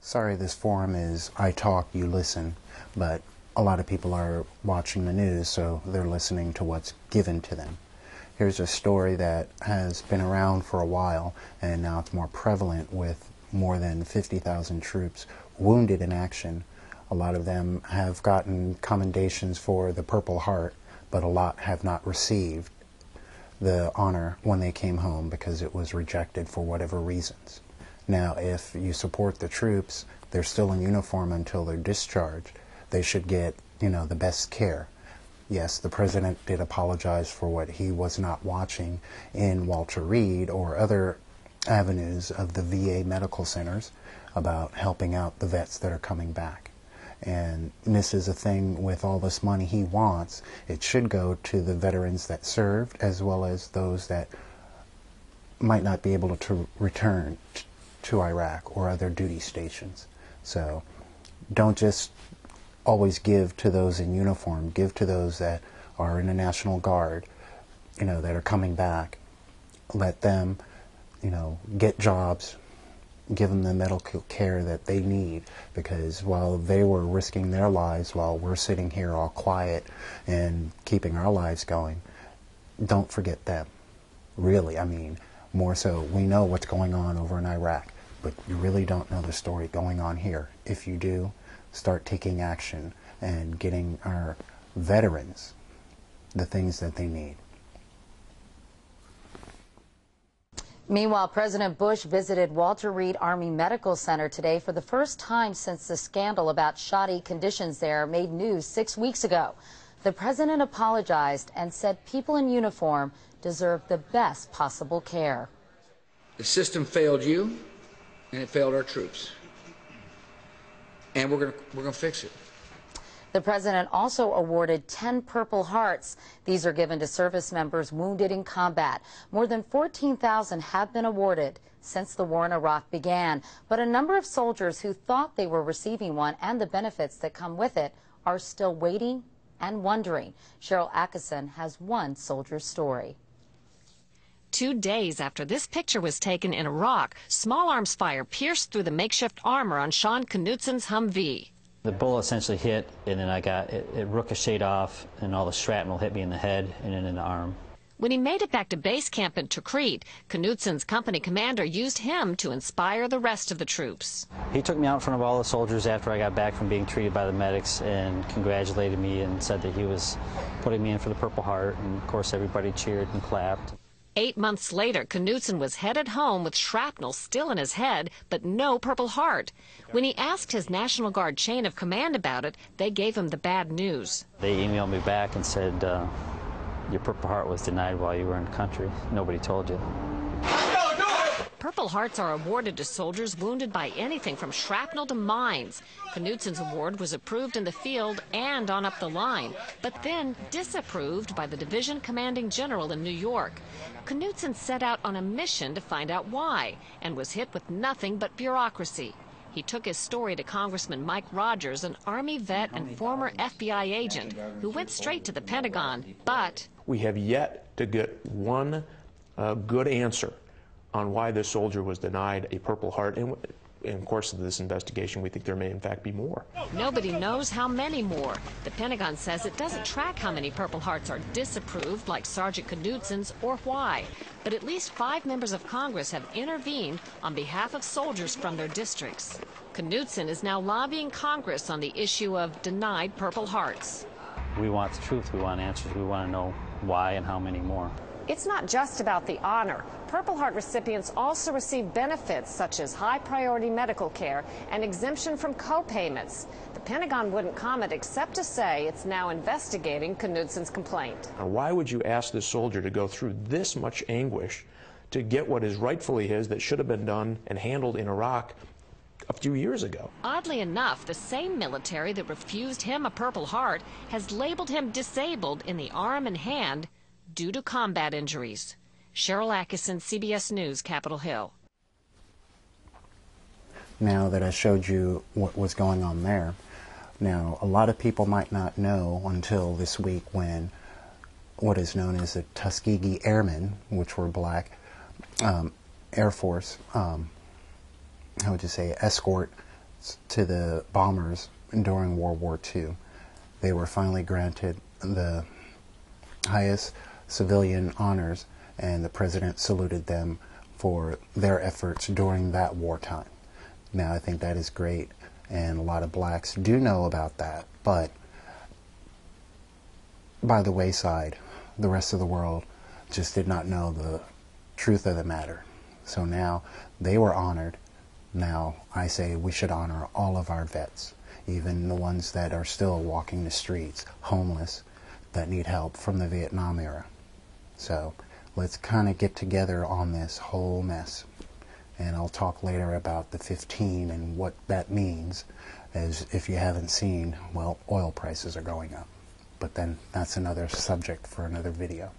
Sorry, this forum is I talk, you listen, but a lot of people are watching the news, so they're listening to what's given to them. Here's a story that has been around for a while, and now it's more prevalent with more than 50,000 troops wounded in action. A lot of them have gotten commendations for the Purple Heart, but a lot have not received the honor when they came home because it was rejected for whatever reasons. Now, if you support the troops, they're still in uniform until they're discharged. They should get, the best care. Yes, the president did apologize for what he was not watching in Walter Reed or other avenues of the VA medical centers about helping out the vets that are coming back. And this is a thing with all this money he wants. It should go to the veterans that served as well as those that might not be able to return to Iraq or other duty stations. So don't just always give to those in uniform. Give to those that are in the National Guard, that are coming back. Let them, get jobs. Give them the medical care that they need, because while they were risking their lives while we're sitting here all quiet and keeping our lives going, don't forget them. Really, more so, we know what's going on over in Iraq, but you really don't know the story going on here. If you do, start taking action and getting our veterans the things that they need. Meanwhile, President Bush visited Walter Reed Army Medical Center today for the first time since the scandal about shoddy conditions there made news 6 weeks ago. The president apologized and said people in uniform deserve the best possible care. The system failed you, and it failed our troops. And we're going to fix it. The president also awarded 10 Purple Hearts. These are given to service members wounded in combat. More than 14,000 have been awarded since the war in Iraq began. But a number of soldiers who thought they were receiving one and the benefits that come with it are still waiting and wondering. Cheryl Atkinson has one soldier's story. 2 days after this picture was taken in Iraq, small arms fire pierced through the makeshift armor on Sean Knutsen's Humvee. The bullet essentially hit, and then it ricocheted off, and all the shrapnel hit me in the head and then in the arm. When he made it back to base camp in Tikrit, Knutsen's company commander used him to inspire the rest of the troops. He took me out in front of all the soldiers after I got back from being treated by the medics and congratulated me and said that he was putting me in for the Purple Heart, and of course everybody cheered and clapped. 8 months later, Knutsen was headed home with shrapnel still in his head, but no Purple Heart. When he asked his National Guard chain of command about it, they gave him the bad news. They emailed me back and said, your Purple Heart was denied while you were in the country. Nobody told you. Purple Hearts are awarded to soldiers wounded by anything from shrapnel to mines. Knutsen's award was approved in the field and on up the line, but then disapproved by the division commanding general in New York. Knutsen set out on a mission to find out why and was hit with nothing but bureaucracy. He took his story to Congressman Mike Rogers, an Army vet and former FBI agent, who went straight to the Pentagon, but we have yet to get one good answer on why this soldier was denied a Purple Heart. And in the course of this investigation, we think there may in fact be more. Nobody knows how many more. The Pentagon says it doesn't track how many Purple Hearts are disapproved, like Sergeant Knutsen's, or why. But at least 5 members of Congress have intervened on behalf of soldiers from their districts. Knutsen is now lobbying Congress on the issue of denied Purple Hearts. We want the truth. We want answers. We want to know why and how many more. It's not just about the honor. Purple Heart recipients also receive benefits such as high-priority medical care and exemption from co-payments. The Pentagon wouldn't comment except to say it's now investigating Knutsen's complaint. Now, why would you ask this soldier to go through this much anguish to get what is rightfully his that should have been done and handled in Iraq a few years ago? Oddly enough, the same military that refused him a Purple Heart has labeled him disabled in the arm and hand due to combat injuries. Cheryl Atkinson, CBS News, Capitol Hill. Now that I showed you what was going on there, now a lot of people might not know until this week when what is known as the Tuskegee Airmen, which were black Air Force, how would you say, escort to the bombers during World War II. They were finally granted the highest civilian honors, and the president saluted them for their efforts during that wartime. Now, I think that is great, and a lot of blacks do know about that, but by the wayside, the rest of the world just did not know the truth of the matter. So now they were honored. Now I say we should honor all of our vets, even the ones that are still walking the streets, homeless, that need help from the Vietnam era. So let's kind of get together on this whole mess. And I'll talk later about the 15 and what that means, as if you haven't seen, well, oil prices are going up. But then that's another subject for another video.